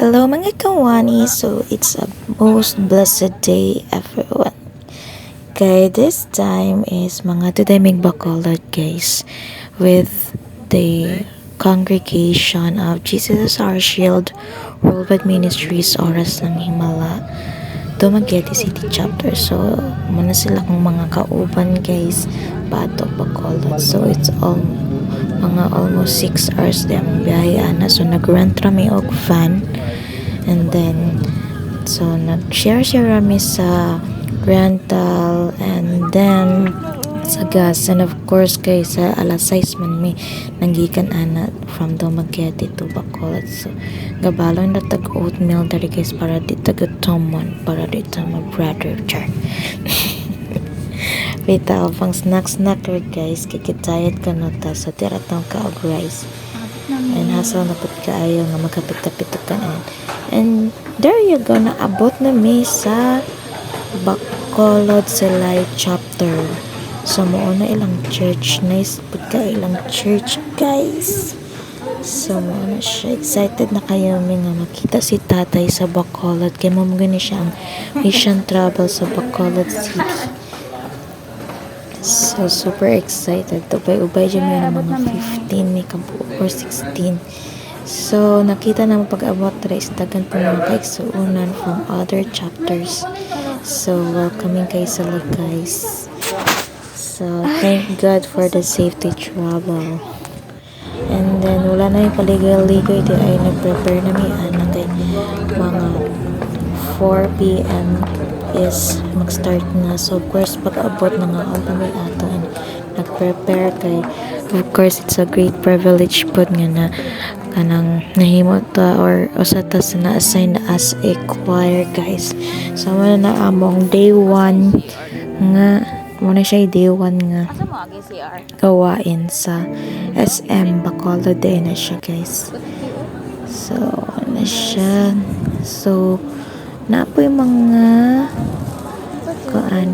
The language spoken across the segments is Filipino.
Hello mga kawani, so it's a most blessed day everyone. Okay, this time is mga today Bacolod guys with the congregation of Jesus Our Shield Worldwide Ministries Oras ng Himala Dumaguete City Chapter. So muna sila kung mga kauban guys pato Bacolod. So it's all mga almost 6 hours din biyahe ana. So nag-rent rami og van. And then, so nag-share rami sa rental and then sa gas. And of course, guys, sa alas 6 man may nanggikan ana from Dumaguete to Bacolod. So, gabalon na tag-oatmeal dari guys para di taga-tomon para di ta mag-brother char. Wita, pang snack-snacker guys, kikitayat ka nota sa tiratang ka og rice. And hasal na pud kaayo nga magkapit-kapit ka and there you go, naabot na mi sa Bacolod Silay Chapter. So mo na ilang church, nice pud ka ilang church guys. So mo na siya, excited na kayo mi nga makita si tatay sa Bacolod kay mo gani siya ang mission travel sa Bacolod City. So, super excited. Ubay-ubay dyan may mga 15, may kabuo or 16. So, nakita naman pag-abot rin dagan po mga kaigsuunan from other chapters. So, welcoming kayo sa lag guys. So, thank God for the safety travel. And then, wala na yung paligoy-ligoy. Di ay nag-prepare na may anang kay mga 4 p.m. is mag-start na. So, of course, pag-abot na nga ang kami ato and nag-prepare kay of course, it's a great privilege po nga na kanang nahimo ta or usata sa na-assign as a choir guys. So, muna na among day 1 nga muna siya day 1 nga gawain sa SM Bacolod day na siya guys. So, na siya. So, na po yung mga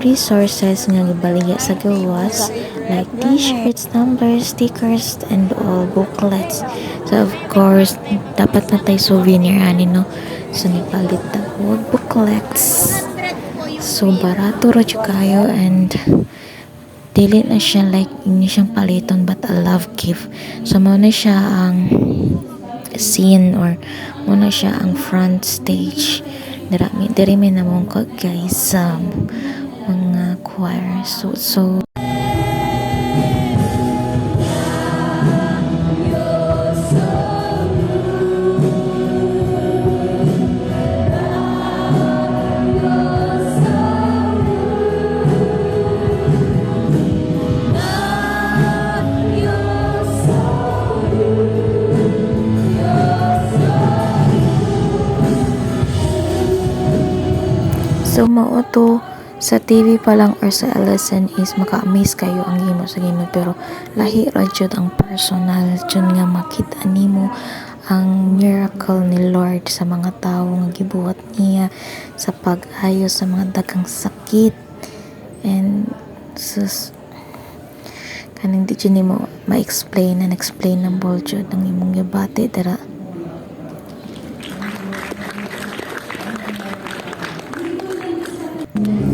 resources nga gibaligya sa gawas like t-shirts, numbers, stickers, and all booklets. So of course, dapat na tayo souvenir ani no. So nipalit na po booklets. So barato ra jud kayo and dili na siya like hindi siyang paliton but a love gift. So mo na siya ang scene or mo na siya ang front stage. Diri may namong ko guys mga choir. So mao to sa TV pa lang or sa LSN is maka-amaze kayo ang himo sa Ginoo pero lahi ra jud ang personal jud nga makita nimo ang miracle ni Lord sa mga tawo nga gibuhat niya sa pag-ayos sa mga daghang sakit and sus kanang di jud nimo ma-explain and explainable jud ang imong gibati dara.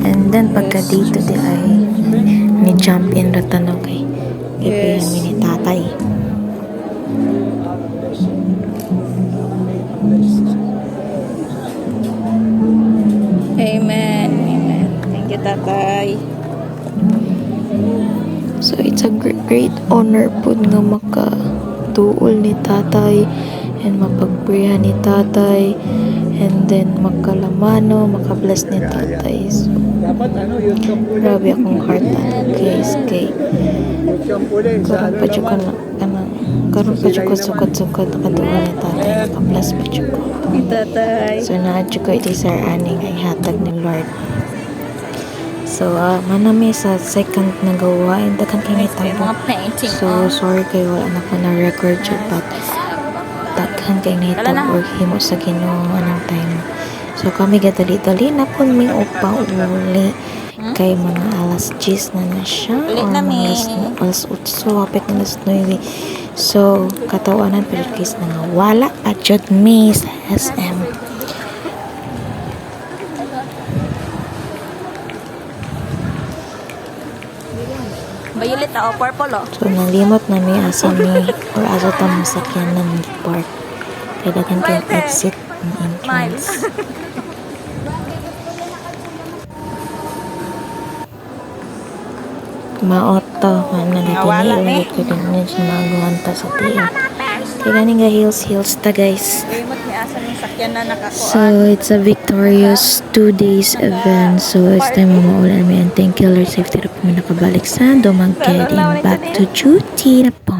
And then pagka dito di ay ni jump in ratano kay yes. Ni tatay. Amen. Amen. Thank you, tatay. So it's a great honor po nga makaduol ni tatay and mapagprihan ni tatay and then makalamano, makabless ni tatay. So, grabe akong heart guys kay karon pa jud ko sukat-sukat kaduol ni tatay, makabless pa jud ko Ni tatay. so na-jud ko iti sir aning ay hatag ni Lord. So manami sa second na gawain daghan kay nitabo. So sorry kay wala na ko na record jud but daghan kay nitabo or himo sa Ginoo anong time. So kami gadali-dali na po may upa uli kay mga alas 10 na siya or mga alas 8 hapit na alas 9 So, katawanan pero case na nga wala at jud mi sa SM. Violet o purple o. So, nalimot na mi asa mi or asa ta masakyan ng park. Kaya dagan kayong exit ng entrance. Maoto, nagatinilog ko din niya siya nagawan ta sa tiyan. Kaya ganing ga hills ta guys. Limot ni asa ng sakyan na nakakuan. So, it's a victorious 2 days event. So, it's time mo maulan mi. And thank you Lord, safety na po mi nakabalik sa Dumangked and back to duty na po.